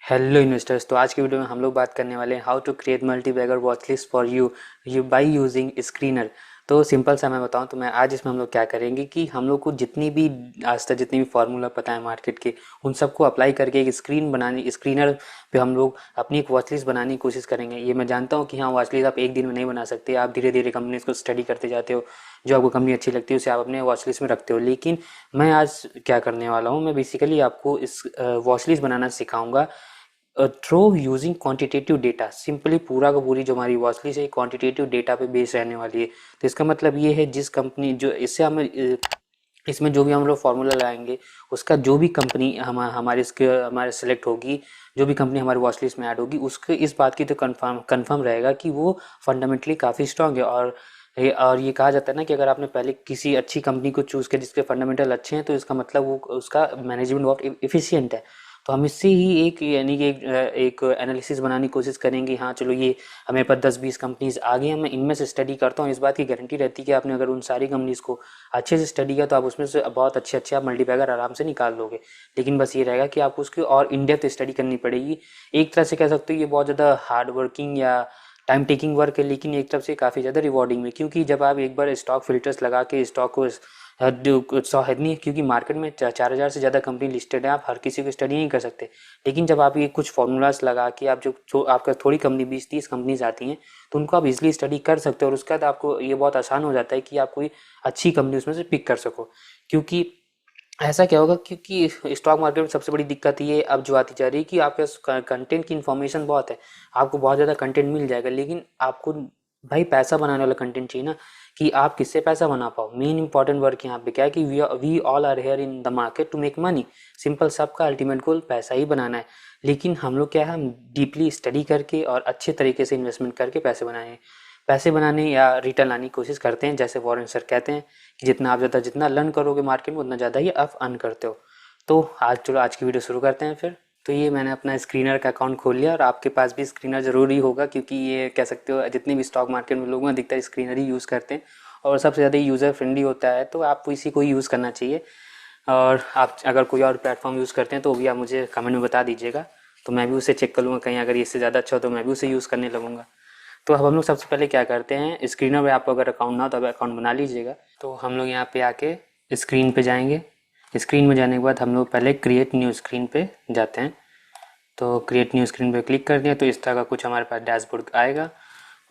Hello investors. तो आज की वीडियो में हम लोग बात करने वाले हैं how to create multi bagger watch list for you by using screener. तो सिंपल सा मैं बताऊं तो मैं आज इसमें हम लोग क्या करेंगे कि हम लोग को जितनी भी आज तक जितनी भी फार्मूला पता है मार्केट के उन सबको अप्लाई करके एक स्क्रीनर पे हम लोग अपनी एक वॉच लिस्ट बनाने की कोशिश करेंगे। ये मैं जानता हूँ कि हाँ, वॉच लिस्ट आप एक दिन में नहीं बना सकते, आप धीरे धीरे कंपनीज को स्टडी करते जाते हो, जो आपको कंपनी अच्छी लगती है उसे आप अपने वॉच लिस्ट में रखते हो। लेकिन मैं आज क्या करने वाला हूँ, मैं बेसिकली आपको इस वॉच लिस्ट बनाना सिखाऊंगा through using quantitative data. Simply पूरा का पूरी जो हमारी वॉच लिस्ट है क्वांटिटेटिव डेटा पे बेस रहने वाली है। तो इसका मतलब ये है जिस कंपनी जो इससे हमें इसमें जो भी हम लोग फार्मूला लगाएंगे उसका जो भी कंपनी हमारे सेलेक्ट होगी, जो भी कंपनी हमारी वॉच लिस्ट में ऐड होगी, उसके इस बात की तो कंफर्म रहेगा कि वो फंडामेंटली काफ़ी स्ट्रांग है। और ये कहा जाता है ना कि अगर आपने पहले किसी अच्छी कंपनी को चूज़ किया जिसके फंडामेंटल अच्छे हैं तो इसका मतलब वो उसका मैनेजमेंट बहुत इफिशियंट है। तो हम इससे ही एक यानी कि एक एनालिसिस बनाने की कोशिश करेंगे। हाँ चलो, ये हमें पर 10-20 कंपनीज आ गई हैं, मैं इनमें से स्टडी करता हूँ। इस बात की गारंटी रहती है कि आपने अगर उन सारी कंपनीज को अच्छे से स्टडी किया तो आप उसमें से बहुत अच्छे अच्छे आप मल्टीपैगर आराम से निकाल लोगे। लेकिन बस ये रहेगा कि आपको उसकी और इन डेप्थ स्टडी करनी पड़ेगी। एक तरह से कह सकते हो ये बहुत ज़्यादा हार्ड वर्किंग या टाइम टेकिंग वर्क है, लेकिन एक तरफ से काफ़ी ज़्यादा रिवॉर्डिंग है, क्योंकि जब आप एक बार स्टॉक फिल्टर्स लगा के स्टॉक को सौ है नहीं, क्योंकि मार्केट में 4,000 से ज़्यादा कंपनी लिस्टेड है, आप हर किसी को स्टडी नहीं कर सकते। लेकिन जब आप ये कुछ फॉर्मूलाज लगा के आप जो आपका थोड़ी कंपनी 20-30 कंपनीज आती हैं तो उनको आप इजीली स्टडी कर सकते हो, और उसके बाद आपको ये बहुत आसान हो जाता है कि आप कोई अच्छी कंपनी उसमें से पिक कर सको। क्योंकि ऐसा क्या होगा, क्योंकि स्टॉक मार्केट में सबसे बड़ी दिक्कत ये अब जो आती जा रही है कि आपके पास कंटेंट की इन्फॉर्मेशन बहुत है, आपको बहुत ज़्यादा कंटेंट मिल जाएगा, लेकिन आपको भाई पैसा बनाने वाला कंटेंट चाहिए ना, कि आप किससे पैसा बना पाओ। मेन इंपॉर्टेंट वर्क यहाँ पे क्या है कि we all are here in the market to make money. Simple, सबका अल्टीमेट गोल पैसा ही बनाना है। लेकिन हम लोग क्या है, हम डीपली स्टडी करके और अच्छे तरीके से इन्वेस्टमेंट करके पैसे बनाने या रिटर्न लाने की कोशिश करते हैं। जैसे वॉरेन सर कहते हैं कि जितना आप ज़्यादा जितना लर्न करोगे मार्केट में उतना ज़्यादा ही आप अर्न करते हो। तो आज की वीडियो शुरू करते हैं फिर। तो ये मैंने अपना स्क्रीनर का अकाउंट खोल लिया, और आपके पास भी स्क्रीनर ज़रूरी होगा, क्योंकि ये कह सकते हो जितने भी स्टॉक मार्केट में लोग हैं अधिकतर स्क्रीनर ही यूज़ करते हैं, और सबसे ज़्यादा यूज़र फ्रेंडली होता है, तो आपको इसी को ही यूज़ करना चाहिए। और आप अगर कोई और प्लेटफॉर्म यूज़ करते हैं तो भी आप मुझे कमेंट में बता दीजिएगा, तो मैं भी उसे चेक कर लूँगा, कहीं अगर इससे ज़्यादा अच्छा हो तो मैं भी उसे यूज़ करने लगूँगा। तो अब हम लोग सबसे पहले क्या करते हैं, स्क्रीनर में आपको अगर अकाउंट ना हो तो अब अकाउंट बना लीजिएगा। तो हम लोग यहाँ पे आके स्क्रीन पे जाएंगे। स्क्रीन में जाने के बाद हम लोग पहले क्रिएट न्यू स्क्रीन पे जाते हैं। तो क्रिएट न्यू स्क्रीन पे क्लिक कर दिया तो इस तरह का कुछ हमारे पास डैशबोर्ड आएगा।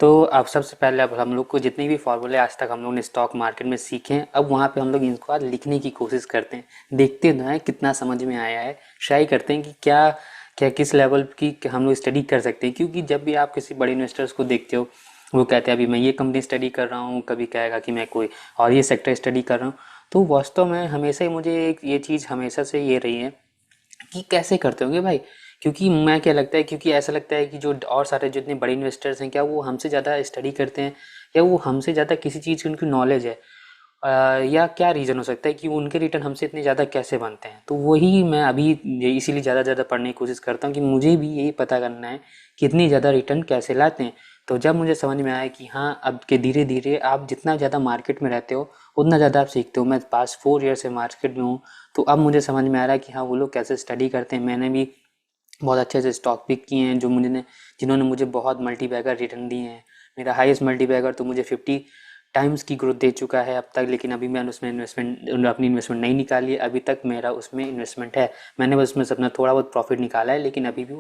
तो अब सबसे पहले अब हम लोग को जितने भी फॉर्मूले आज तक हम लोग ने स्टॉक मार्केट में सीखे हैं, अब वहाँ पे हम लोग इनको आज लिखने की कोशिश करते हैं। देखते हैं कितना समझ में आया है, ट्राई करते हैं कि क्या क्या किस लेवल की हम लोग स्टडी कर सकते हैं। क्योंकि जब भी आप किसी बड़े इन्वेस्टर्स को देखते हो, वो कहते हैं अभी मैं ये कंपनी स्टडी कर रहा हूँ, कभी कहेगा कि मैं कोई और ये सेक्टर स्टडी कर रहा हूँ। तो वास्तव में हमेशा ही मुझे एक ये चीज़ हमेशा से ये रही है कि कैसे करते होंगे भाई। क्योंकि मैं क्या लगता है, क्योंकि ऐसा लगता है कि जो और सारे जितने बड़े इन्वेस्टर्स हैं, क्या वो हमसे ज़्यादा स्टडी करते हैं, या वो हमसे ज़्यादा किसी चीज़ की उनकी नॉलेज है, या क्या रीज़न हो सकता है कि उनके रिटर्न हमसे इतने ज़्यादा कैसे बनते हैं। तो वही मैं अभी इसीलिए ज़्यादा पढ़ने की कोशिश करता हूँ कि मुझे भी यही पता करना है कि इतनी ज़्यादा रिटर्न कैसे लाते हैं। तो जब मुझे समझ में आया कि हाँ, अब के धीरे धीरे आप जितना ज़्यादा मार्केट में रहते हो उतना ज़्यादा आप सीखते हो। मैं पास 4 ईयर से मार्केट में हूँ, तो अब मुझे समझ में आ रहा है कि हाँ, वो लोग कैसे स्टडी करते हैं। मैंने भी बहुत अच्छे से स्टॉक पिक किए हैं जिन्होंने मुझे बहुत मल्टीबैगर रिटर्न दिए हैं। मेरा हाईएस्ट मल्टीबैगर तो मुझे 50 टाइम्स की ग्रोथ दे चुका है अब तक, लेकिन अभी मैंने उसमें अपनी इन्वेस्टमेंट नहीं निकाली है। अभी तक मेरा उसमें इन्वेस्टमेंट है, मैंने बस उसमें से अपना थोड़ा बहुत प्रॉफिट निकाला है, लेकिन अभी भी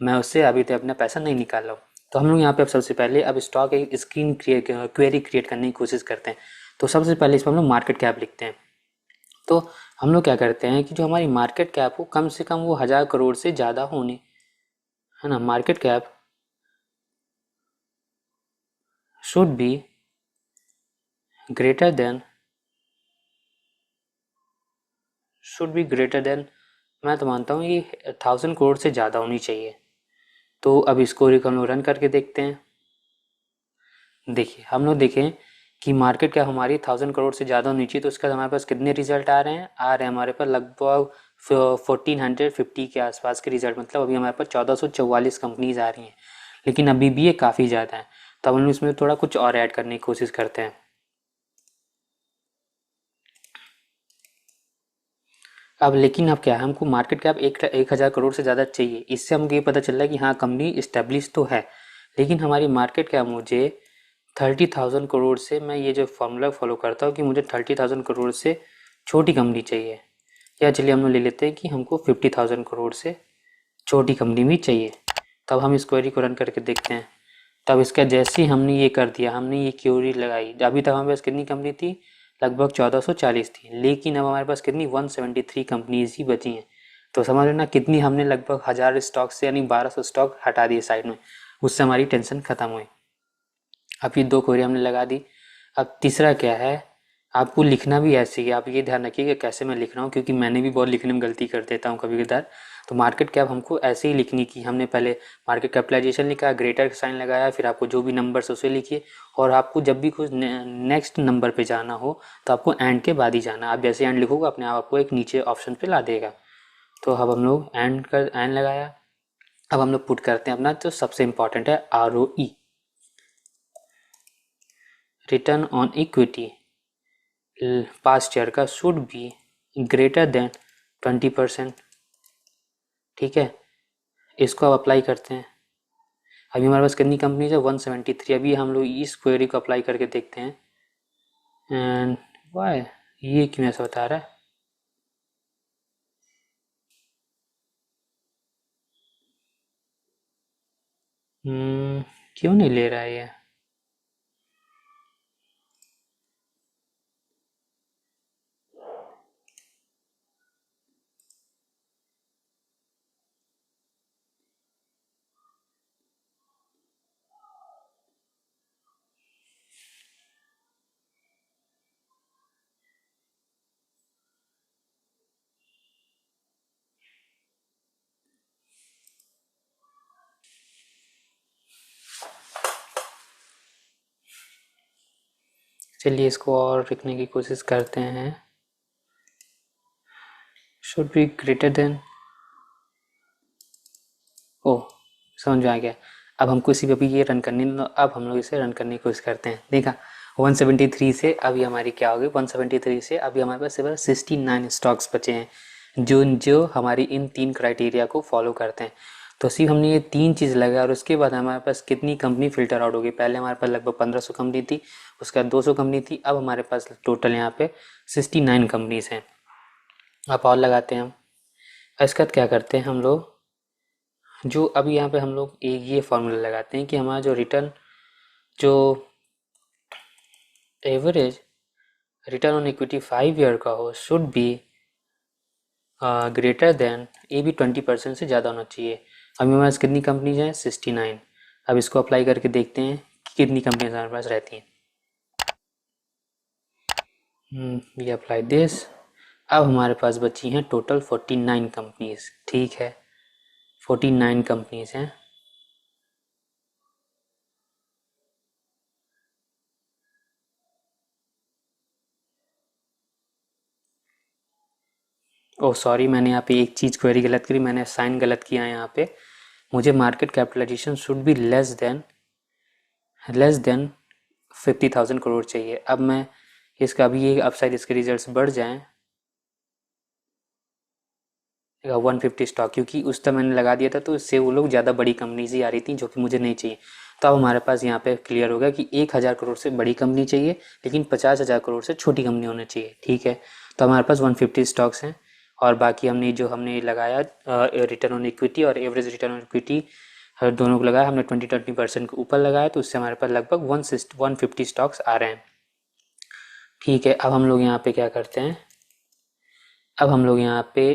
मैं उससे अभी तक अपना पैसा नहीं निकाल रहा हूँ। तो हम लोग यहाँ पे अब सबसे पहले अब स्टॉक एक स्क्रीन क्वेरी क्रिएट करने की कोशिश करते हैं। तो सबसे पहले इसमें हम लोग मार्केट कैप लिखते हैं। तो हम लोग क्या करते हैं कि जो हमारी मार्केट कैप हो कम से कम वो 1,000 करोड़ से ज़्यादा होनी है ना। Market cap should be greater then मैं तो मानता हूँ ये 1,000 करोड़ से ज़्यादा होनी चाहिए। तो अब इसको हम लोग रन करके देखते हैं। देखिए, हम लोग देखें कि मार्केट कैप हमारी 1,000 करोड़ से ज़्यादा होनी चाहिए, तो उसका हमारे पास कितने रिजल्ट आ रहे हैं हमारे पास लगभग 1450 के आसपास के रिजल्ट। मतलब अभी हमारे पास 1444 कंपनीज आ रही हैं, लेकिन अभी भी ये काफ़ी ज़्यादा है। तो हम लोग इसमें थोड़ा कुछ और ऐड करने की कोशिश करते हैं। अब लेकिन अब क्या है, हमको मार्केट कैप 1,000 करोड़ से ज़्यादा चाहिए। इससे हमको ये पता चल रहा है कि हाँ कंपनी इस्टेब्लिश तो है, लेकिन हमारी मार्केट कैप मुझे 30,000 करोड़ से, मैं ये जो फॉर्मूला फॉलो करता हूँ कि मुझे 30,000 करोड़ से छोटी कंपनी चाहिए। या चलिए हम लोग ले लेते हैं कि हमको 50,000 करोड़ से छोटी कंपनी भी चाहिए। तब हम इस क्वेरी को रन करके देखते हैं। तब इसका जैसे ही हमने ये कर दिया, हमने ये क्वेरी लगाई, अभी तक हमारे पास कितनी कंपनी थी, लगभग 1440 थी, लेकिन अब हमारे पास कितनी 173 कंपनीज ही बची हैं। तो समझ लो ना कितनी हमने लगभग 1000 स्टॉक से यानी 1200 स्टॉक हटा दिए साइड में। उससे हमारी टेंशन खत्म हुई। अब ये 2 क्वेरी हमने लगा दी। अब तीसरा क्या है, आपको लिखना भी ऐसे ही, आप ये ध्यान रखिए कि कैसे मैं लिख रहा हूँ, क्योंकि मैंने भी बहुत लिखने में गलती कर देता हूँ कभी कदार। तो मार्केट कैप हमको ऐसे ही लिखनी की, हमने पहले मार्केट कैपिटलाइजेशन लिखा, ग्रेटर साइन लगाया, फिर आपको जो भी नंबर्स उसे लिखिए। और आपको जब भी कुछ नेक्स्ट नंबर पे जाना हो तो आपको एंड के बाद ही जाना। आप जैसे एंड लिखोगे अपने आप आपको एक नीचे ऑप्शन पे ला देगा। तो अब हम लोग एंड लगाया। अब हम लोग पुट करते हैं अपना जो सबसे इम्पॉर्टेंट है ROE, return on equity. Past year का शुड बी ग्रेटर देन 20%। ठीक है, इसको अब अप्लाई करते हैं। अभी हमारे पास कितनी कंपनीज है, 173। अभी हम लोग इस क्वेरी को अप्लाई करके देखते हैं। एंड वाई, ये क्यों ऐसा बता रहा है, क्यों नहीं ले रहा है ये। चलिए इसको और लिखने की कोशिश करते हैं। शुड बी ग्रेटर देन, ओ समझ में आ गया। अब हमको इसी पे भी ये रन करनी, तो अब हम लोग इसे रन करने की कोशिश करते हैं। देखा 173 से अभी हमारी क्या होगी, 173 से अभी हमारे पास सिर्फ 69 स्टॉक्स बचे हैं जो जो हमारी इन 3 क्राइटेरिया को फॉलो करते हैं। तो सिर्फ हमने ये 3 चीज़ लगा और उसके बाद हमारे पास कितनी कंपनी फिल्टर आउट होगी। पहले हमारे पास लगभग 1500 कंपनी थी, उसके बाद 200 कंपनी थी, अब हमारे पास टोटल यहाँ पे 69 कंपनीज हैं। अब और लगाते हैं हम। इसके बाद क्या करते हैं हम लोग, जो अभी यहाँ पे हम लोग एक ये फॉर्मूला लगाते हैं कि हमारा जो रिटर्न, जो average return on equity 5 year का हो शुड बी ग्रेटर देन, ये भी 20% से ज़्यादा होना चाहिए। अभी हमारे पास कितनी कंपनीज हैं, 69। अब इसको अप्लाई करके देखते हैं कि कितनी कंपनीज हमारे पास रहती हैं। We apply this. अब हमारे पास बची हैं टोटल 49 कंपनीज। ठीक है, 49 कंपनीज हैं। ओह सॉरी, मैंने यहाँ पे एक चीज़ क्वेरी गलत करी, मैंने साइन गलत किया है यहाँ पे। मुझे market capitalization should be less than 50,000 crore चाहिए। अब मैं इसका अभी ये अपसाइड इसके रिजल्ट्स बढ़ जाएं 150 स्टॉक, क्योंकि उस टाइम मैंने लगा दिया था तो इससे वो लोग ज़्यादा बड़ी कंपनीज ही आ रही थी जो कि मुझे नहीं चाहिए। तो अब हमारे पास यहाँ पे क्लियर होगा कि 1,000 करोड़ से बड़ी कंपनी चाहिए, लेकिन 50,000 करोड़ से छोटी कंपनी होनी चाहिए। ठीक है, तो हमारे पास 150 स्टॉक्स हैं और बाकी हमने लगाया रिटर्न ऑन इक्विटी और एवरेज रिटर्न ऑन इक्विटी दोनों को लगाया हमने 20% के ऊपर लगाया, तो उससे हमारे पास लगभग 150 स्टॉक्स आ रहे हैं। ठीक है, अब हम लोग यहाँ पे क्या करते हैं, अब हम लोग यहाँ पे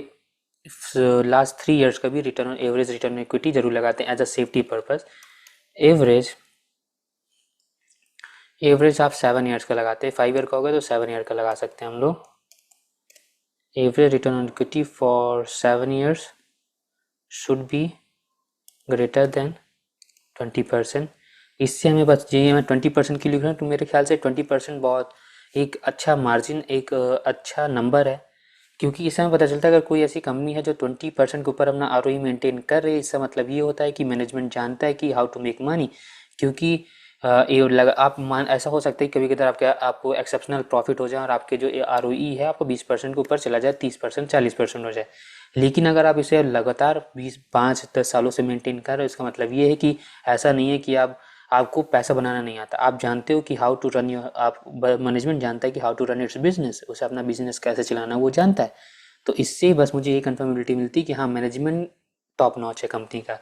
लास्ट 3 ईयर्स का भी रिटर्न एवरेज रिटर्न इक्विटी जरूर लगाते हैं as a safety purpose. Average average आप 7 ईयर्स का लगाते हैं, 5 ईयर का होगा तो 7 ईयर का लगा सकते हैं हम लोग। Average return equity for 7 years should be greater than 20%। इससे हमें बस ये मैं 20% की लिख रहा हूँ, तो मेरे ख्याल से 20% बहुत एक अच्छा मार्जिन, एक अच्छा नंबर है, क्योंकि इससे हमें पता चलता है अगर कोई ऐसी कंपनी है जो 20% के ऊपर अपना ROE मेंटेन कर रही है, इसका मतलब ये होता है कि मैनेजमेंट जानता है कि हाउ टू मेक मनी। क्योंकि ये लगा आप मान ऐसा हो सकता है कभी कभार आपको एक्सेप्शनल प्रॉफिट हो जाए और आपके जो ROE है आपको 20% के ऊपर चला जाए, 30% 40% हो जाए। लेकिन अगर आप इसे लगातार 20 5 10 सालों से मेंटेन कर रहे हो, इसका मतलब ये है कि ऐसा नहीं है कि आपको पैसा बनाना नहीं आता। आप जानते हो कि हाउ टू रन योर आप मैनेजमेंट जानता है कि how to run its business, उसे अपना बिजनेस कैसे चलाना वो जानता है। तो इससे बस मुझे ये कंफर्मेबिलिटी मिलती है कि हाँ मैनेजमेंट टॉप नॉच है कंपनी का।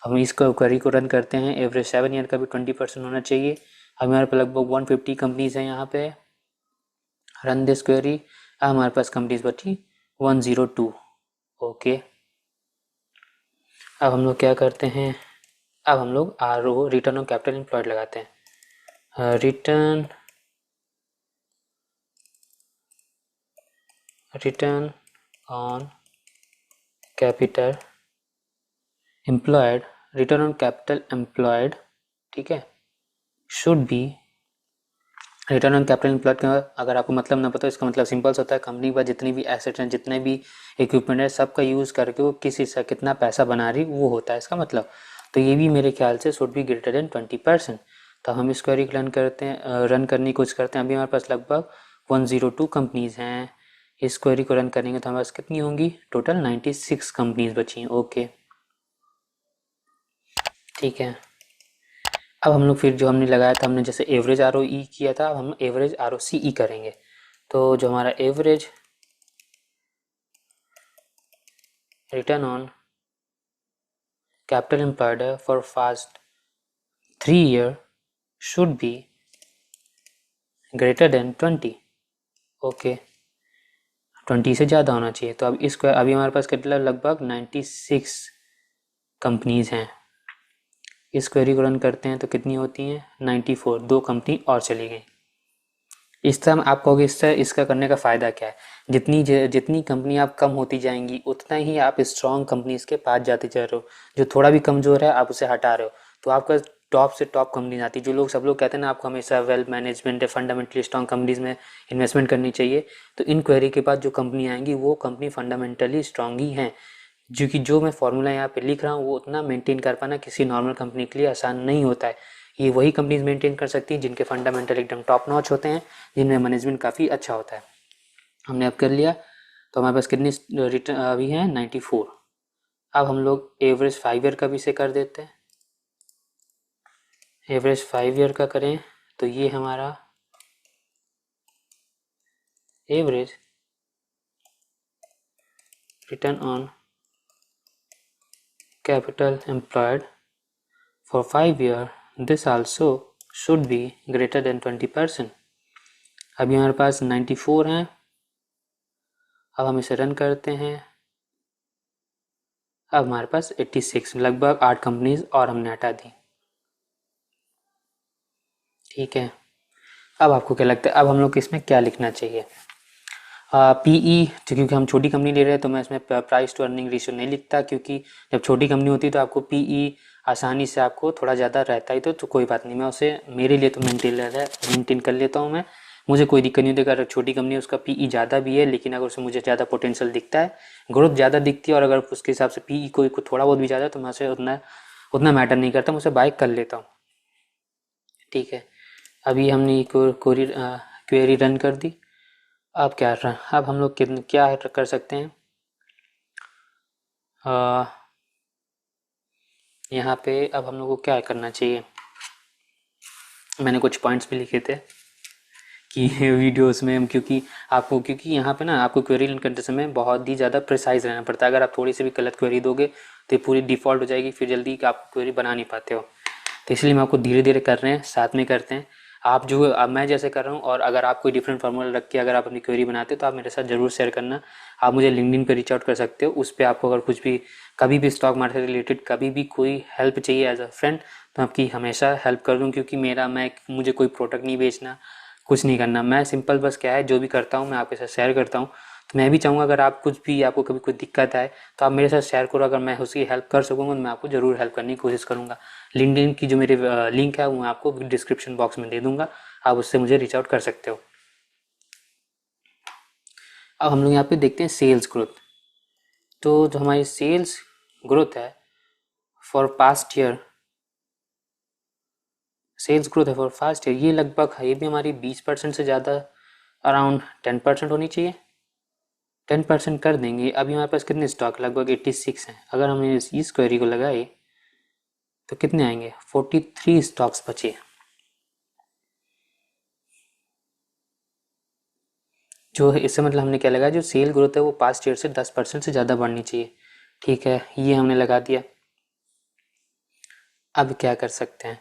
हम इस क्वेरी को रन करते हैं, एवरेज 7 ईयर का भी 20% होना चाहिए। हमारे पास लगभग 150 कंपनीज हैं यहाँ पे। Run this query. हमारे पास कंपनीज बची 102। ओके, अब हम लोग क्या करते हैं, अब हम लोग RO return on capital employed लगाते हैं। Return on capital employed, return on capital employed, ठीक है, should be return on capital employed का अगर आपको मतलब ना पता, इसका मतलब सिंपल होता है कंपनी पर जितनी भी एसेट हैं, जितने भी इक्विपमेंट है, सबका यूज़ करके वो किसी से कितना पैसा बना रही वो होता है इसका मतलब। तो ये भी मेरे ख्याल से शुड बी ग्रेटर देन 20%। तो हम इस क्वेरी रन करते हैं, रन करने की कोशिश करते हैं। अभी हमारे पास लगभग 102 कंपनीज हैं। इस क्वेरी को रन करेंगे तो हमारे पास कितनी होंगी, टोटल 96 कंपनीज बची हैं। ओके, ठीक है। अब हम लोग फिर जो हमने लगाया था, हमने जैसे एवरेज ROE किया था, अब हम एवरेज ROCE करेंगे। तो जो हमारा average return on capital employed है for fast 3 year should be greater than 20। Okay, 20 से ज़्यादा होना चाहिए। तो अब इसको अभी हमारे पास कितना लगभग 96 कंपनीज हैं। इस क्वेरी को रन करते हैं तो कितनी होती हैं, 94। 2 कंपनी और चली गई। इस तरह आप कहोगे इससे इसका करने का फ़ायदा क्या है, जितनी कंपनी आप कम होती जाएंगी उतना ही आप स्ट्रॉन्ग कंपनीज के पास जाते जा रहे हो। जो थोड़ा भी कमज़ोर है आप उसे हटा रहे हो, तो आपका टॉप से टॉप कंपनी आती है। जो लोग सब लोग कहते हैं ना आपको हमेशा वेल मैनेजमेंट है, फंडामेंटली स्ट्रॉन्ग कंपनीज में इन्वेस्टमेंट करनी चाहिए। तो इन क्वेरी के बाद जो कंपनी आएंगी वो कंपनी फंडामेंटली स्ट्रॉन्ग ही हैं। जो मैं फॉर्मूला यहाँ पे लिख रहा हूँ वो उतना मेंटेन कर पाना किसी नॉर्मल कंपनी के लिए आसान नहीं होता है। ये वही कंपनीज मेंटेन कर सकती हैं जिनके फंडामेंटल एकदम टॉप नॉच होते हैं, जिनमें मैनेजमेंट काफ़ी अच्छा होता है। हमने अब कर लिया, तो हमारे पास कितनी रिटर्न अभी है, 94। अब हम लोग एवरेज 5 ईयर का भी इसे कर देते हैं। एवरेज 5 ईयर का करें तो ये हमारा average return on capital employed for 5 year, this also should be greater than 20%। अभी हमारे पास 94 हैं। अब हम इसे रन करते हैं। अब हमारे पास 86, लगभग 8 कंपनीज और हमने हटा दी। ठीक है, अब आपको क्या लगता है अब हम लोग को इसमें क्या लिखना चाहिए। PE, क्योंकि हम छोटी कंपनी ले रहे हैं तो मैं इसमें प्राइस टू अर्निंग रेशियो नहीं लिखता, क्योंकि जब छोटी कंपनी होती है तो आपको PE आसानी से आपको थोड़ा ज़्यादा रहता ही, तो कोई बात नहीं, मैं उसे मेरे लिए तो मेंटेन कर लेता हूँ मैं। मुझे कोई दिक्कत नहीं होती अगर छोटी कंपनी है उसका PE ज़्यादा भी है, लेकिन अगर उसमें मुझे ज़्यादा पोटेंशियल दिखता है, ग्रोथ ज़्यादा दिखती है, और अगर उसके हिसाब से PE कोई थोड़ा बहुत भी ज़्यादा है तो मैं उसे उतना उतना मैटर नहीं करता, मैं उसे बाय कर लेता हूँ। ठीक है, अभी हमने क्वेरी रन कर दी। अब हम लोग क्या कर सकते हैं, यहाँ पे अब हम लोग को क्या करना चाहिए। मैंने कुछ पॉइंट्स भी लिखे थे कि वीडियोस में, क्योंकि यहाँ पे ना आपको क्वेरी रन करते समय बहुत ही ज़्यादा प्रिसाइज रहना पड़ता है। अगर आप थोड़ी सी भी गलत क्वेरी दोगे तो ये पूरी डिफ़ॉल्ट हो जाएगी, फिर जल्दी आप क्वेरी बना नहीं पाते हो। तो इसलिए हम आपको धीरे धीरे कर रहे हैं, साथ में करते हैं। अब मैं जैसे कर रहा हूँ, और अगर आप कोई डिफरेंट फार्मूला रख के अगर आप अपनी क्वेरी बनाते हो तो आप मेरे साथ ज़रूर शेयर करना। आप मुझे लिंक्डइन पे रीच आउट कर सकते हो, उस पर आपको अगर कुछ भी कभी भी स्टॉक मार्केट से रिलेटेड कभी भी कोई हेल्प चाहिए एज अ फ्रेंड तो आपकी हमेशा हेल्प कर दूँ, क्योंकि मुझे कोई प्रोडक्ट नहीं बेचना, कुछ नहीं करना। मैं सिंपल बस क्या है जो भी करता हूँ मैं आपके साथ शेयर करता हूँ। तो मैं भी चाहूँगा अगर आपको कभी कोई दिक्कत आए तो आप मेरे साथ शेयर करो, अगर मैं उसकी हेल्प कर सकूँगा तो मैं आपको ज़रूर हेल्प करने की कोशिश करूँगा। लिंक्डइन की जो मेरे लिंक है वो मैं आपको डिस्क्रिप्शन बॉक्स में दे दूँगा, आप उससे मुझे रीच आउट कर सकते हो। अब हम लोग यहाँ पे देखते हैं सेल्स ग्रोथ। तो जो हमारी सेल्स ग्रोथ है for past year sales growth है फॉर फास्ट ईयर, ये लगभग है, ये भी हमारी 20% से ज़्यादा, अराउंड 10% होनी चाहिए। 10% कर देंगे। अभी हमारे पास कितने स्टॉक, लगभग 86 हैं। अगर हम इस क्वेरी को लगाए तो कितने आएंगे, 43 स्टॉक्स बचे। जो है इससे मतलब हमने क्या लगाया, जो सेल ग्रोथ है वो पास्ट ईयर से 10% से ज़्यादा बढ़नी चाहिए। ठीक है, ये हमने लगा दिया। अब क्या कर सकते हैं,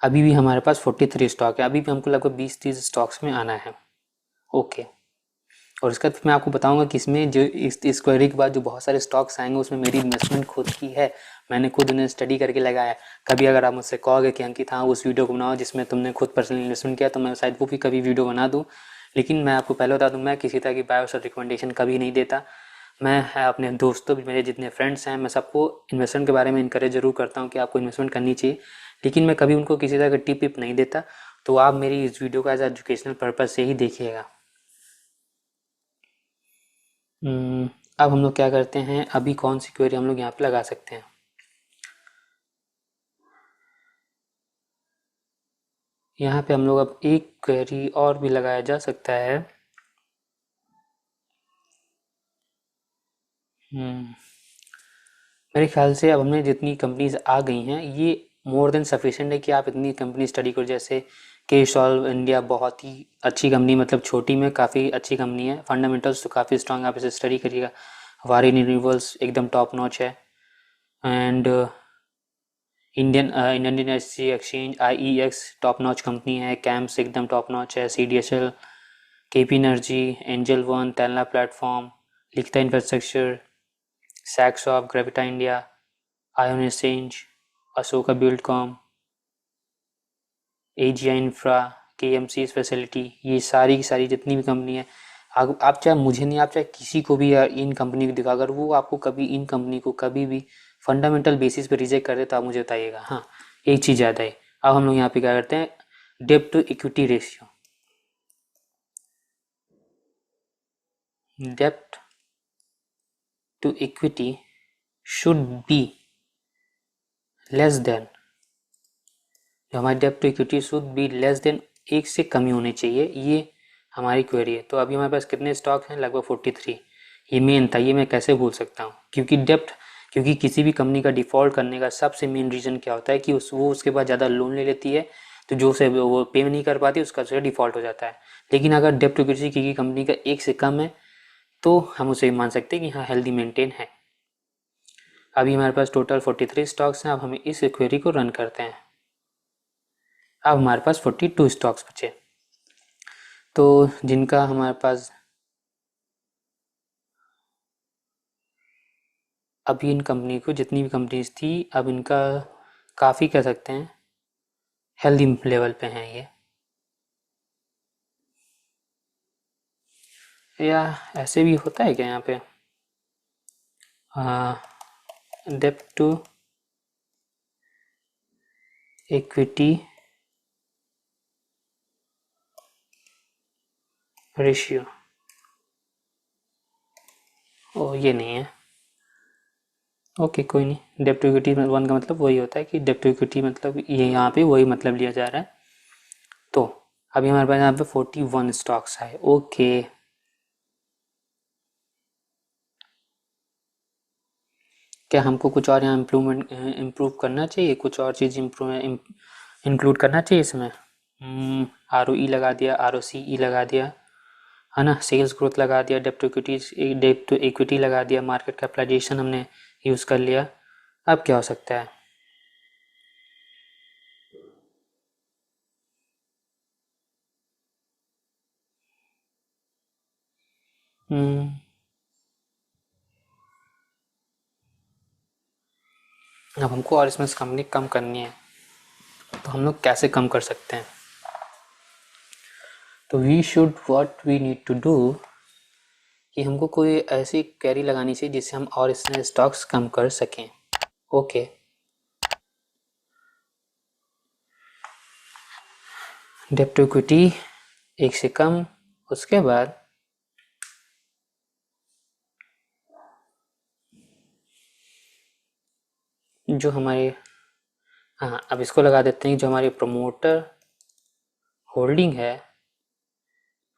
अभी भी हमारे पास 43 स्टॉक है, अभी भी हमको लगभग 20-30 स्टॉक्स में आना है। ओके, और इसका मैं आपको बताऊंगा कि इसमें जो इस क्वेरी के बाद जो बहुत सारे स्टॉक्स आएंगे उसमें मेरी इन्वेस्टमेंट खुद की है, मैंने खुद उन्हें स्टडी करके लगाया। कभी अगर आप मुझसे कहोगे कि अंकित हाँ उस वीडियो को बनाओ जिसमें तुमने खुद पर्सनल इन्वेस्टमेंट किया, तो मैं शायद वो भी कभी वीडियो बना दूँ। लेकिन मैं आपको पहले बता दूँ, मैं किसी तरह की बायोस और रिकमेंडेशन कभी नहीं देता। मैं अपने दोस्तों, मेरे जितने फ्रेंड्स हैं, मैं सबको इन्वेस्टमेंट के बारे में इनकरेज जरूर करता हूँ कि आपको इन्वेस्टमेंट करनी चाहिए, लेकिन मैं कभी उनको किसी तरह का टिप विप नहीं देता। तो आप मेरी इस वीडियो को एज एजुकेशनल पर्पज़ से ही देखिएगा। अब हम लोग क्या करते हैं, अभी कौन सी क्वेरी हम लोग यहाँ पे लगा सकते हैं। यहाँ पे हम लोग अब एक क्वेरी और भी लगाया जा सकता है। मेरे ख्याल से अब हमने जितनी कंपनीज आ गई हैं ये मोर देन सफिशिएंट है कि आप इतनी कंपनी स्टडी करो। जैसे के सॉल्व इंडिया बहुत ही अच्छी कंपनी, मतलब छोटी में काफ़ी अच्छी कंपनी है, फंडामेंटल्स तो काफ़ी स्ट्रांग, आप इसे स्टडी करिएगा। वारी रिन्यूएबल्स एकदम टॉप नॉच है। And Indian Energy Exchange IEX top notch company है। कैम्स एकदम टॉप नॉच है। CDSL, KP Energy, Angel One, तेलना Platform, Likhitha Infrastructure, Saksoft, Gravita India, Ion Exchange, Ashoka Buildcon, AGI Infra, KMC Facility, ये सारी की सारी जितनी भी कंपनी है, आप चाहे मुझे नहीं, आप चाहे किसी को भी इन कंपनी को दिखा, अगर वो आपको कभी इन कंपनी को कभी भी फंडामेंटल बेसिस पे रिजेक्ट कर दे तो आप मुझे बताइएगा। हाँ, एक चीज़ याद है, अब हम लोग यहाँ पे क्या करते हैं, डेब्ट टू इक्विटी रेशियो। डेब्ट to equity should be less then, जो हमारी डेब्ट to equity should be less then, एक से कमी होनी चाहिए। ये हमारी क्वेरी है। तो अभी हमारे पास कितने स्टॉक हैं, लगभग 43। ये मेन था, ये मैं कैसे भूल सकता हूँ, क्योंकि किसी भी कंपनी का डिफ़ॉल्ट करने का सबसे मेन रीज़न क्या होता है कि वो उसके बाद ज़्यादा लोन ले लेती है, तो जो से वो पे नहीं कर पाती उसका जो डिफ़ॉल्ट हो जाता है। लेकिन अगर डेब्ट टू इक्विटी किसी कंपनी का एक से कम है तो हम उसे मान सकते हैं कि हाँ हेल्दी मेंटेन है। अभी हमारे पास टोटल 43 स्टॉक्स हैं। अब हमें इस क्वेरी को रन करते हैं। अब हमारे पास 42 स्टॉक्स बचे, तो जिनका हमारे पास अभी इन कंपनी को, जितनी भी कंपनीज थी, अब इनका काफ़ी कह सकते हैं हेल्दी लेवल पे हैं ये, या ऐसे भी होता है क्या यहाँ पे, डेब्ट टू इक्विटी रेशियो, ओ ये नहीं है। ओके कोई नहीं, डेब्ट टू इक्विटी वन का मतलब वही होता है कि डेब्ट टू इक्विटी मतलब ये यहाँ पे वही मतलब लिया जा रहा है। तो अभी हमारे पास यहाँ पे 41 स्टॉक्स है। ओके, क्या हमको कुछ और यहाँ इम्प्रूव करना चाहिए, कुछ और चीज़ इंक्लूड करना चाहिए इसमें। ROE लगा दिया, ROCE लगा दिया, है ना, सेल्स ग्रोथ लगा दिया, डेब्ट टू इक्विटी लगा दिया, मार्केट कैपिटलाइजेशन हमने यूज़ कर लिया। अब क्या हो सकता है, अब हमको और इसमें कंपनी कम करनी है, तो हम लोग कैसे कम कर सकते हैं। तो what we need to do, कि हमको कोई ऐसी कैरी लगानी चाहिए जिससे हम और इसमें स्टॉक्स कम कर सकें। ओके, डेब्ट टू इक्विटी एक से कम, उसके बाद जो हमारे हाँ, अब इसको लगा देते हैं जो हमारी प्रमोटर होल्डिंग है,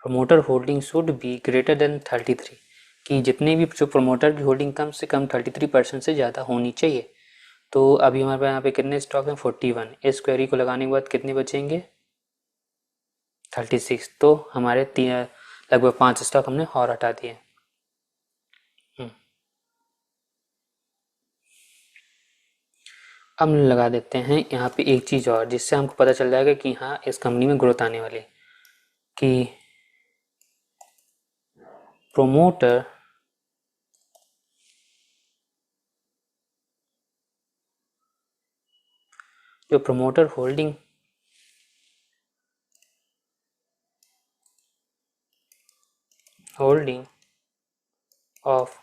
promoter holding should be greater then 33, कि जितने भी जो प्रमोटर की होल्डिंग कम से कम 33% से ज़्यादा होनी चाहिए। तो अभी हमारे पास यहाँ पे कितने स्टॉक हैं, 41। इस क्वेरी को लगाने के बाद कितने बचेंगे, 36। तो हमारे लगभग 5 स्टॉक हमने और हटा दिए। अब लगा देते हैं यहाँ पे एक चीज़ और, जिससे हमको पता चल जाएगा कि हाँ इस कंपनी में ग्रोथ आने वाली, कि प्रोमोटर जो प्रमोटर होल्डिंग ऑफ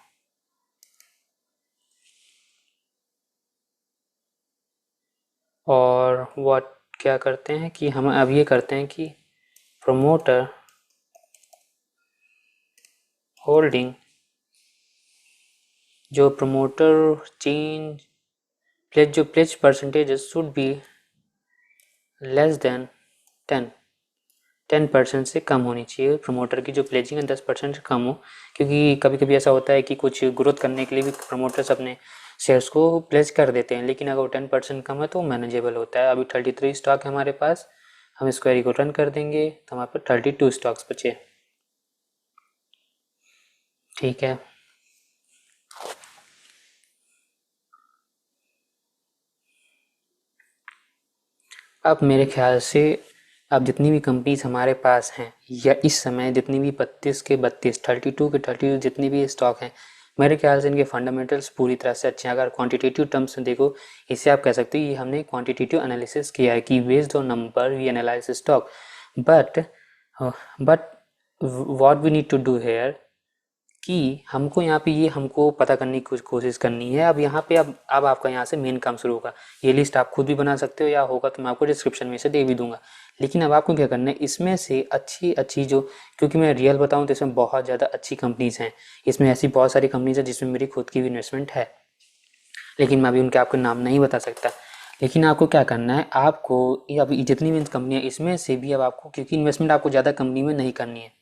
और व्हाट, क्या करते हैं कि हम अब ये करते हैं कि प्रमोटर होल्डिंग, जो प्रमोटर चेंज प्लेज, जो pledge percentage should be less than 10% से कम होनी चाहिए। प्रमोटर की जो प्लेजिंग है 10% से कम हो, क्योंकि कभी कभी ऐसा होता है कि कुछ ग्रोथ करने के लिए भी प्रमोटर्स अपने शेयर्स को प्लेज कर देते हैं, लेकिन अगर वो 10% कम है तो मैनेजेबल होता है। अभी 33 स्टॉक है हमारे पास, हम इस क्वेरी को रन कर देंगे तो हमारे पास 32 स्टॉक्स बचे। ठीक है, अब मेरे ख्याल से अब जितनी भी कंपनीज हमारे पास हैं, या इस समय जितनी भी 32 के 32, 32 के 32 जितनी भी स्टॉक हैं, मेरे ख्याल से इनके फंडामेंटल्स पूरी तरह से अच्छे हैं। अगर क्वांटिटेटिव टर्म्स में देखो, इसे आप कह सकते हो ये हमने क्वांटिटेटिव एनालिसिस किया है कि based on number we analyse stock, but but what we need to do here, कि हमको यहाँ पे ये हमको पता करने की कोशिश करनी है। अब यहाँ पे अब आपका यहाँ से मेन काम शुरू होगा। ये लिस्ट आप खुद भी बना सकते हो, या होगा तो मैं आपको डिस्क्रिप्शन में से दे भी दूंगा। लेकिन अब आपको क्या करना है, इसमें से अच्छी अच्छी जो, क्योंकि मैं रियल बताऊँ तो इसमें बहुत ज़्यादा अच्छी कंपनीज हैं, इसमें ऐसी बहुत सारी कंपनीज हैं जिसमें मेरी खुद की भी इन्वेस्टमेंट है, लेकिन मैं अभी उनके आपको नाम नहीं बता सकता। लेकिन आपको क्या करना है, आपको अभी जितनी भी कंपनियाँ इसमें से भी अब आपको, क्योंकि इन्वेस्टमेंट आपको ज़्यादा कंपनी में नहीं करनी है,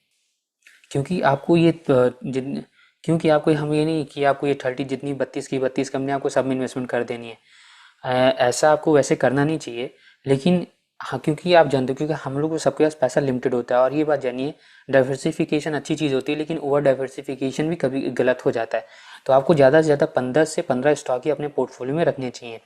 क्योंकि आपको ये जितने, क्योंकि आपको हम ये नहीं कि आपको ये 30 जितनी 32 की 32 कंपनी आपको सब में इन्वेस्टमेंट कर देनी है। ऐसा आपको वैसे करना नहीं चाहिए, लेकिन हाँ, क्योंकि आप जानते हो, क्योंकि हम लोग को सबके पास पैसा लिमिटेड होता है, और ये बात जानिए, डाइवर्सिफिकेशन अच्छी चीज़ होती है, लेकिन ओवर डाइवर्सिफिकेशन भी कभी गलत हो जाता है। तो आपको ज़्यादा से ज़्यादा 15 से 15 स्टॉक ही अपने पोर्टफोलियो में रखने चाहिए।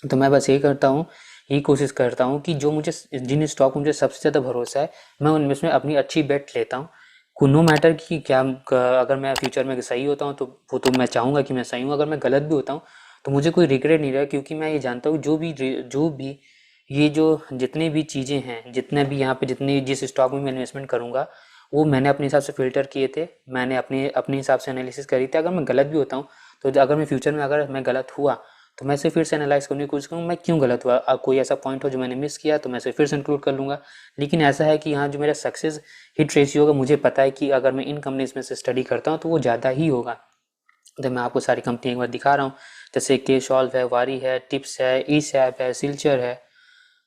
तो मैं बस यही करता हूँ, यही कोशिश करता हूँ कि जो मुझे, जिन स्टॉक मुझे सबसे ज़्यादा भरोसा है, मैं उनमें से अपनी अच्छी बेट लेता हूँ। नो मैटर कि क्या, अगर मैं फ्यूचर में सही होता हूँ तो वो तो मैं चाहूँगा कि मैं सही हूँ, अगर मैं गलत भी होता हूँ तो मुझे कोई रिग्रेट नहीं रहा, क्योंकि मैं ये जानता हूँ जो भी ये जो जितने भी चीज़ें हैं, जितने भी यहाँ पे जितने जिस स्टॉक में मैं इन्वेस्टमेंट करूँगा, वो मैंने अपने हिसाब से फिल्टर किए थे, मैंने अपने अपने हिसाब से एनालिसिस करी थी। अगर मैं गलत भी होता हूँ तो अगर मैं फ्यूचर में अगर मैं गलत हुआ तो मैं इसे फिर से एनालाइज करने की कोशिश करूँ मैं क्यों गलत हुआ, कोई ऐसा पॉइंट हो जो मैंने मिस किया तो मैं इसे फिर से इंक्लूड कर लूँगा। लेकिन ऐसा है कि यहाँ जो मेरा सक्सेस हिट रेशियो होगा, मुझे पता है कि अगर मैं इन कंपनीज में से स्टडी करता हूँ तो वो ज़्यादा ही होगा। तो मैं आपको सारी कंपनी एक बार दिखा रहा हूँ, जैसे के सॉल्व है, वारी है, टिप्स है, ई सैप है, सिल्चर है,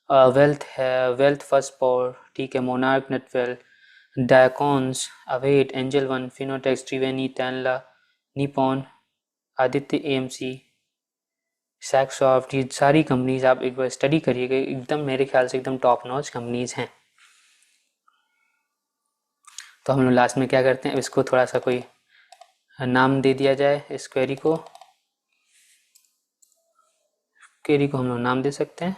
वेल्थ है, वेल्थ फर्स्ट पावर, ठीक है, मोनार्क नेटवेल, डायकॉन्स, अवेट, Angel One, Fineotex, Triveni, Tanla, Nippon, Aditya AMC, Saksoft, ये सारी कंपनीज आप एक बार स्टडी करिएगा, एकदम मेरे ख्याल से एकदम टॉप नॉच कंपनीज हैं। तो हम लोग लास्ट में क्या करते हैं, इसको थोड़ा सा कोई नाम दे दिया जाए, इस क्वेरी को हम लोग नाम दे सकते हैं।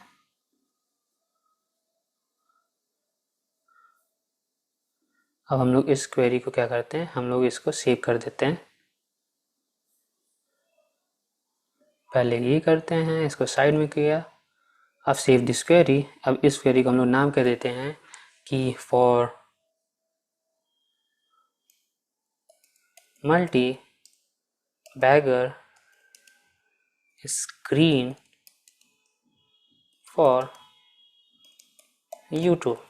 अब हम लोग इस क्वेरी को क्या करते हैं, हम लोग इसको सेव कर देते हैं। पहले ये करते हैं, इसको साइड में किया, अब सेव दिस क्वेरी। अब इस क्वेरी को हम लोग नाम कर देते हैं कि for multi bagger screen for YouTube,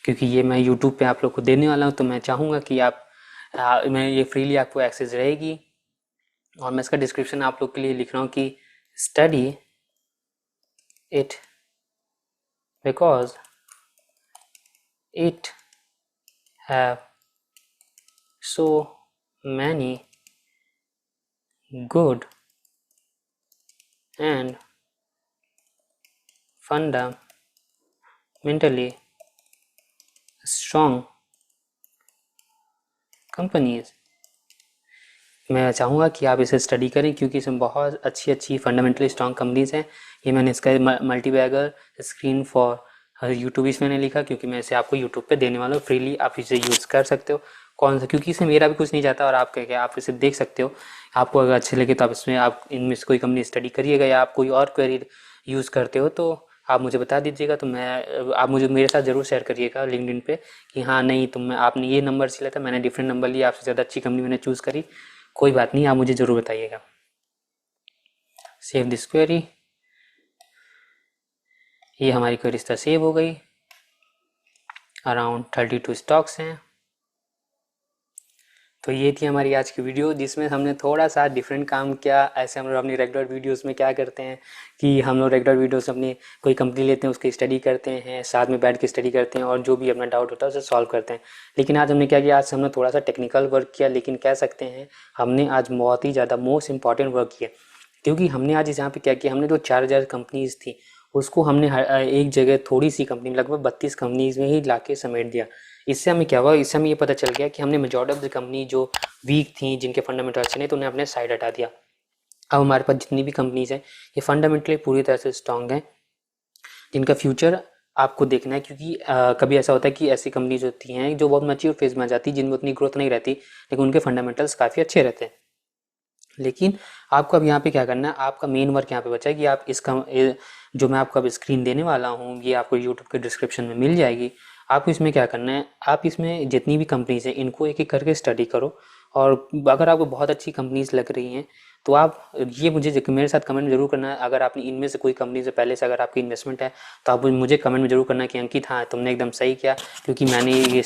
क्योंकि ये मैं यूट्यूब पे आप लोग को देने वाला हूँ, तो मैं चाहूँगा कि आप मैं ये फ्रीली आपको एक्सेस रहेगी। और मैं इसका डिस्क्रिप्शन आप लोग के लिए लिख रहा हूँ कि study it because it have so many good and fundamentally strong companies। मैं चाहूँगा कि आप इसे स्टडी करें क्योंकि इसमें बहुत अच्छी अच्छी फंडामेंटली स्ट्रॉन्ग कंपनीज हैं। ये मैंने इसका मल्टीबैगर स्क्रीन फॉर यूट्यूब इसमें मैंने लिखा क्योंकि मैं इसे आपको यूट्यूब पे देने वाला हूँ फ्रीली, आप इसे यूज़ कर सकते हो। कौन सा, क्योंकि इसमें मेरा भी कुछ नहीं जाता और आप क्या आप इसे देख सकते हो। आपको अगर अच्छे लगे तो आप इसमें आप इनमें से कोई कंपनी स्टडी करिएगा, या आप कोई और क्वेरी यूज़ करते हो तो आप मुझे बता दीजिएगा। तो मैं आप मुझे मेरे साथ ज़रूर शेयर करिएगा लिंक्डइन पे कि हाँ नहीं तुम आपने ये नंबर से लिया था, मैंने डिफरेंट नंबर लिया, आपसे ज़्यादा अच्छी कंपनी मैंने चूज़ करी। कोई बात नहीं, आप मुझे ज़रूर बताइएगा। Save this query. ये हमारी क्वेरी इस तरह सेव हो गई। अराउंड 32 स्टॉक्स हैं। तो ये थी हमारी आज की वीडियो जिसमें हमने थोड़ा सा डिफरेंट काम किया। ऐसे हम लोग अपनी रेगुलर वीडियोस में क्या करते हैं कि हम लोग रेगुलर वीडियोस अपनी कोई कंपनी लेते हैं, उसकी स्टडी करते हैं, साथ में बैठ के स्टडी करते हैं और जो भी अपना डाउट होता है उसे सॉल्व करते हैं। लेकिन आज हमने क्या किया, आज हमने थोड़ा सा टेक्निकल वर्क किया, लेकिन कह सकते हैं हमने आज बहुत ही ज़्यादा मोस्ट इंपॉर्टेंट वर्क किया। क्योंकि हमने आज यहाँ पे क्या किया, हमने जो 4000 कंपनीज थी उसको हमने एक जगह थोड़ी सी कंपनी लगभग 32 कंपनीज में ही ला के समेट दिया। इससे हमें क्या हुआ, इससे हमें ये पता चल गया कि हमने मेजॉरिटी ऑफ द कंपनी जो वीक थी, जिनके फंडामेंटल अच्छे नहीं, तो उन्हें अपने साइड हटा दिया। अब हमारे पास जितनी भी कंपनीज हैं ये फंडामेंटली पूरी तरह से स्ट्रांग हैं, जिनका फ्यूचर आपको देखना है। क्योंकि कभी ऐसा होता है कि ऐसी कंपनीज होती हैं जो बहुत मैच्योर फेज में आ जाती है, जिनमें उतनी ग्रोथ नहीं रहती, लेकिन उनके फंडामेंटल्स काफ़ी अच्छे रहते हैं। लेकिन आपको अब यहाँ पे क्या करना है, आपका मेन वर्क यहाँ पे बचा है कि आप इसका जो मैं आपको अब स्क्रीन देने वाला हूँ ये आपको यूट्यूब के डिस्क्रिप्शन में मिल जाएगी। आपको इसमें क्या करना है, आप इसमें जितनी भी कंपनीज हैं इनको एक एक करके स्टडी करो। और अगर आपको बहुत अच्छी कंपनीज लग रही हैं तो आप ये मुझे मेरे साथ कमेंट जरूर करना है। अगर आपने इनमें से कोई कंपनी से पहले से अगर आपकी इन्वेस्टमेंट है तो आप मुझे कमेंट में जरूर करना है कि अंकित हाँ तुमने एकदम सही किया, क्योंकि मैंने ये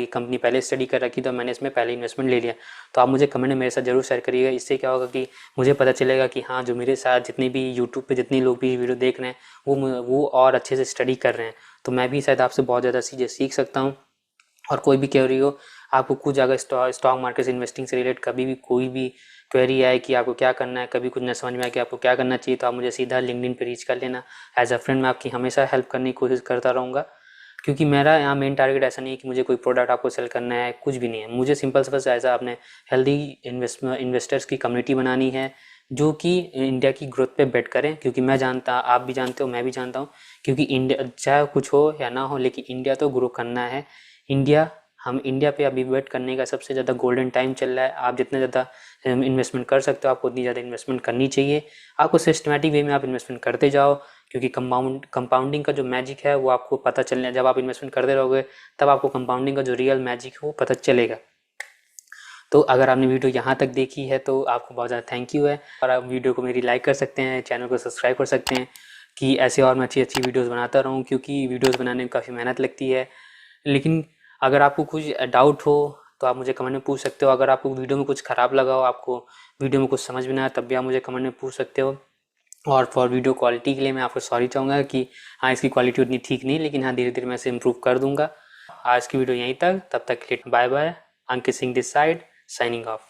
कंपनी पहले स्टडी कर रखी तो मैंने इसमें पहले इन्वेस्टमेंट ले लिया। तो आप मुझे कमेंट में मेरे साथ जरूर शेयर करिएगा। इससे क्या होगा कि मुझे पता चलेगा कि हाँ जो मेरे साथ जितने भी यूट्यूब पे जितने लोग भी वीडियो देख रहे हैं वो और अच्छे से स्टडी कर रहे हैं, तो मैं भी शायद आपसे बहुत ज़्यादा चीज़ें सीख सकता हूँ। और कोई भी क्वेरी हो, आपको कुछ अगर स्टॉक मार्केट इन्वेस्टिंग से रिलेटेड कभी भी कोई भी क्वेरी आए कि आपको क्या करना है, कभी कुछ न समझ में आए कि आपको क्या करना चाहिए, तो आप मुझे सीधा लिंक्डइन पे रीच कर लेना। एज अ फ्रेंड मैं आपकी हमेशा हेल्प करने की कोशिश करता रहूँगा। क्योंकि मेरा यहाँ मेन टारगेट ऐसा नहीं है कि मुझे कोई प्रोडक्ट आपको सेल करना है, कुछ भी नहीं है। मुझे सिंपल से बस ऐसा अपने हेल्दी इन्वेस्टर्स की कम्युनिटी बनानी है जो कि इंडिया की ग्रोथ पे बेट करें। क्योंकि मैं जानता, आप भी जानते हो, मैं भी जानता हूँ, क्योंकि इंडिया चाहे कुछ हो या ना हो लेकिन इंडिया तो ग्रो करना है। हम इंडिया पे अभी बेट करने का सबसे ज़्यादा गोल्डन टाइम चल रहा है। आप जितना ज़्यादा इन्वेस्टमेंट कर सकते हो आपको उतनी ज़्यादा इन्वेस्टमेंट करनी चाहिए। आपको सिस्टमेटिक वे में आप इन्वेस्टमेंट करते जाओ, क्योंकि कंपाउंडिंग का जो मैजिक है वो आपको पता चलने, जब आप इन्वेस्टमेंट करते रहोगे तब आपको कंपाउंडिंग का जो रियल मैजिक है वो पता चलेगा। तो अगर आपने वीडियो यहाँ तक देखी है तो आपको बहुत ज़्यादा थैंक यू है। और आप वीडियो को मेरी लाइक कर सकते हैं, चैनल को सब्सक्राइब कर सकते हैं कि ऐसे और मैं अच्छी अच्छी वीडियोस बनाता रहूँ, क्योंकि वीडियोस बनाने में काफ़ी मेहनत लगती है। लेकिन अगर आपको कुछ डाउट हो तो आप मुझे कमेंट में पूछ सकते हो। अगर आपको वीडियो में कुछ ख़राब लगा हो, आपको वीडियो में कुछ समझ में ना आए, तब भी आप मुझे कमेंट में पूछ सकते हो। और फॉर वीडियो क्वालिटी के लिए मैं आपको सॉरी चाहूँगा कि हाँ इसकी क्वालिटी उतनी ठीक नहीं, लेकिन हाँ धीरे धीरे मैं इसे इम्प्रूव कर दूंगा। आज की वीडियो यहीं तक, तब तक के लिए bye bye. Ankit Singh this side, signing of.